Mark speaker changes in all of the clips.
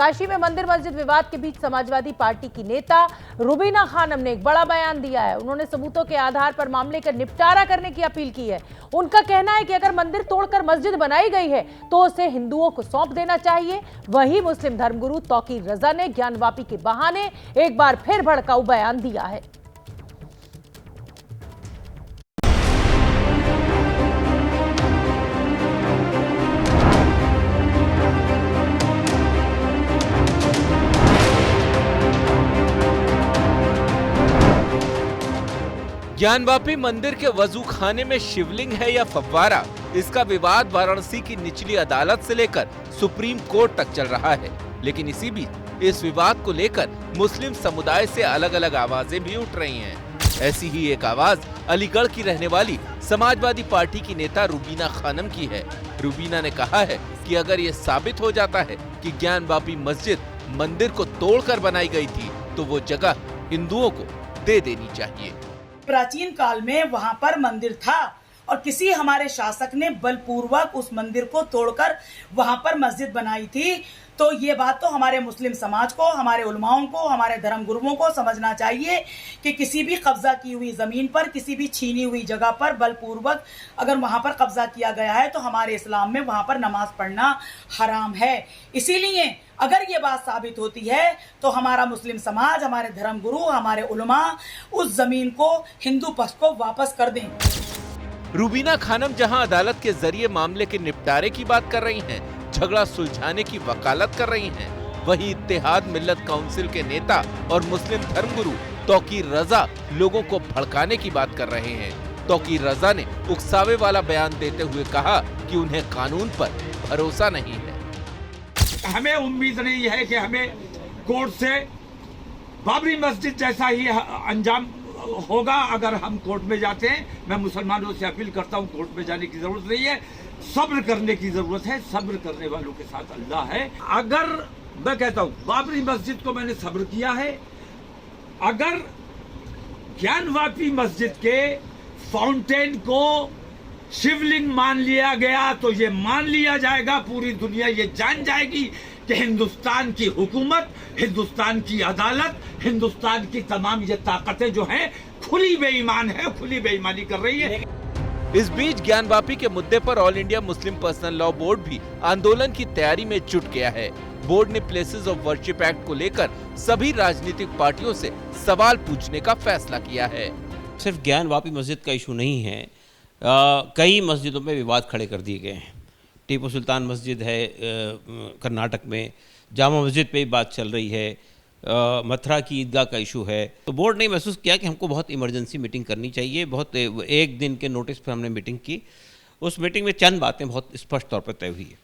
Speaker 1: काशी में मंदिर मस्जिद विवाद के बीच समाजवादी पार्टी की नेता रुबीना खानम ने एक बड़ा बयान दिया है। उन्होंने सबूतों के आधार पर मामले का निपटारा करने की अपील की है। उनका कहना है कि अगर मंदिर तोड़कर मस्जिद बनाई गई है तो उसे हिंदुओं को सौंप देना चाहिए। वहीं मुस्लिम धर्मगुरु तौकीर रजा ने ज्ञानवापी के बहाने एक बार फिर भड़काऊ बयान दिया है।
Speaker 2: ज्ञानवापी मंदिर के वजू खाने में शिवलिंग है या फव्वारा, इसका विवाद वाराणसी की निचली अदालत से लेकर सुप्रीम कोर्ट तक चल रहा है। लेकिन इसी बीच इस विवाद को लेकर मुस्लिम समुदाय से अलग अलग आवाजें भी उठ रही हैं। ऐसी ही एक आवाज अलीगढ़ की रहने वाली समाजवादी पार्टी की नेता रुबीना खानम की है। रुबीना ने कहा है कि अगर ये साबित हो जाता है कि ज्ञानवापी मस्जिद मंदिर को तोड़कर बनाई गई थी तो वो जगह हिंदुओं को दे देनी चाहिए।
Speaker 3: प्राचीन काल में वहां पर मंदिर था और किसी हमारे शासक ने बलपूर्वक उस मंदिर को तोड़कर वहां पर मस्जिद बनाई थी। तो ये बात तो हमारे मुस्लिम समाज को, हमारे उलमाओं को, हमारे धर्म गुरुओं को समझना चाहिए कि किसी भी कब्जा की हुई जमीन पर, किसी भी छीनी हुई जगह पर बलपूर्वक अगर वहां पर कब्जा किया गया है तो हमारे इस्लाम में वहां पर नमाज पढ़ना हराम है। इसीलिए अगर ये बात साबित होती है तो हमारा मुस्लिम समाज, हमारे धर्म गुरु, हमारे उलमा उस जमीन को हिंदू पक्ष को वापस कर दें।
Speaker 2: रुबीना खानम जहां अदालत के जरिए मामले के निपटारे की बात कर रही हैं, झगड़ा सुलझाने की वकालत कर रही हैं, वहीं इत्तेहाद मिल्लत काउंसिल के नेता और मुस्लिम धर्मगुरु तौकीर रजा लोगों को भड़काने की बात कर रहे हैं। तौकीर रजा ने उकसावे वाला बयान देते हुए कहा कि उन्हें कानून पर भरोसा नहीं है।
Speaker 4: हमें उम्मीद नहीं है कि हमें कोर्ट से बाबरी मस्जिद जैसा ही अंजाम होगा अगर हम कोर्ट में जाते हैं। मैं मुसलमानों से अपील करता हूं, कोर्ट में जाने की जरूरत नहीं है, सब्र करने की जरूरत है। सब्र करने वालों के साथ अल्लाह है। अगर मैं कहता हूं बाबरी मस्जिद को मैंने सब्र किया है, अगर ज्ञानवापी मस्जिद के फाउंटेन को शिवलिंग मान लिया गया तो ये मान लिया जाएगा, पूरी दुनिया ये जान जाएगी कि हिंदुस्तान की हुकूमत, हिंदुस्तान की अदालत, हिंदुस्तान की तमाम ये ताकतें जो हैं खुली बेईमान है, खुली बेईमानी कर रही है।
Speaker 2: इस बीच ज्ञानवापी के मुद्दे पर all India Muslim personal law board भी आंदोलन की तैयारी में जुट गया है। बोर्ड ने प्लेसेस ऑफ वर्शिप एक्ट को लेकर सभी राजनीतिक पार्टियों से सवाल पूछने का फैसला किया है।
Speaker 5: सिर्फ ज्ञानवापी मस्जिद का इशू नहीं है, कई मस्जिदों में विवाद खड़े कर दिए गए हैं। टीपू सुल्तान मस्जिद है कर्नाटक में, जामा मस्जिद पे भी बात चल रही है, मथुरा की ईदगाह का इशू है। तो बोर्ड ने महसूस किया कि हमको बहुत इमरजेंसी मीटिंग करनी चाहिए। बहुत एक दिन के नोटिस पर हमने मीटिंग की। उस मीटिंग में चंद बातें बहुत स्पष्ट तौर पर तय हुई है।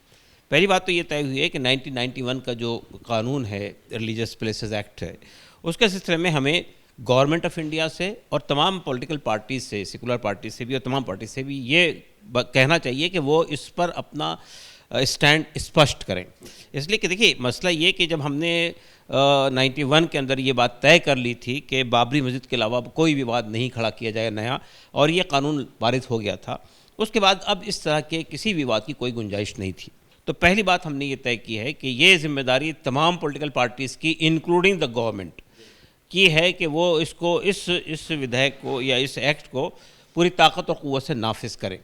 Speaker 5: पहली बात तो ये तय हुई है कि 1991 का जो कानून है, रिलीजियस प्लेसेस एक्ट है, उसके सिलसिले में हमें गवर्नमेंट ऑफ इंडिया से और तमाम पॉलिटिकल पार्टीज से, सेकुलर पार्टी से भी और तमाम पार्टी से भी ये कहना चाहिए कि वो इस पर अपना स्टैंड स्पष्ट करें। इसलिए कि देखिए मसला ये कि जब हमने 91 के अंदर ये बात तय कर ली थी कि बाबरी मस्जिद के अलावा कोई विवाद नहीं खड़ा किया जाए नया, और ये कानून पारित हो गया था, उसके बाद अब इस तरह के किसी विवाद की कोई गुंजाइश नहीं थी। तो पहली बात हमने ये तय की है कि ये जिम्मेदारी तमाम पॉलिटिकल पार्टीज़ की, इंक्लूडिंग द गवर्नमेंट की है कि वो इसको इस विधेयक को या इस एक्ट को पूरी ताकत और कुव्वत से नाफिज करें।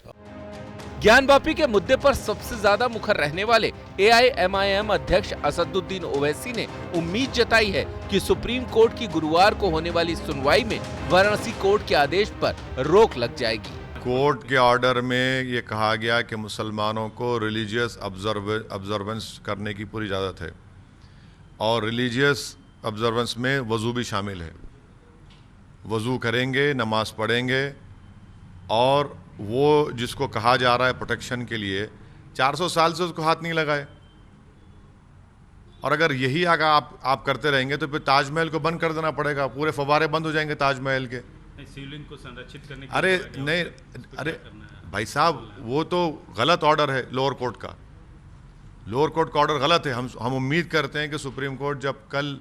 Speaker 2: ज्ञानवापी के मुद्दे पर सबसे ज्यादा मुखर रहने वाले AIMIM अध्यक्ष असदुद्दीन ओवैसी ने उम्मीद जताई है कि सुप्रीम कोर्ट की गुरुवार को होने वाली सुनवाई में वाराणसी कोर्ट के आदेश पर रोक लग जाएगी।
Speaker 6: कोर्ट के ऑर्डर में ये कहा गया कि मुसलमानों को रिलीजियस ऑब्जर्वेंस करने की पूरी इजाज़त है और रिलीजियस ऑब्जर्वेंस में वज़ू भी शामिल है। वज़ू करेंगे, नमाज पढ़ेंगे, और वो जिसको कहा जा रहा है प्रोटेक्शन के लिए 400 साल से उसको हाथ नहीं लगाए। और अगर यही अगर आप करते रहेंगे तो फिर ताजमहल को बंद कर देना पड़ेगा, पूरे फव्वारे बंद हो जाएंगे ताजमहल के।
Speaker 7: शिवलिंग को संरक्षित करने
Speaker 6: अरे नहीं, अरे भाई साहब वो तो गलत ऑर्डर है लोअर कोर्ट का। लोअर कोर्ट का ऑर्डर गलत है। हम उम्मीद करते हैं कि सुप्रीम कोर्ट जब कल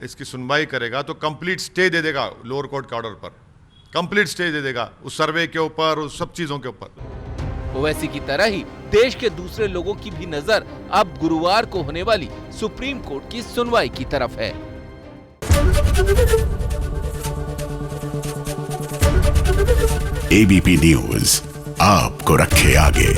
Speaker 6: इसकी सुनवाई करेगा तो कंप्लीट स्टे दे देगा लोअर कोर्ट के ऑर्डर पर, कंप्लीट स्टे दे देगा उस सर्वे के ऊपर, उस सब चीज़ों के ऊपर।
Speaker 2: ओवैसी की तरह ही देश के दूसरे लोगों की भी नजर अब गुरुवार को होने वाली सुप्रीम कोर्ट की सुनवाई की तरफ है।
Speaker 8: एबीपी न्यूज आपको रखे आगे।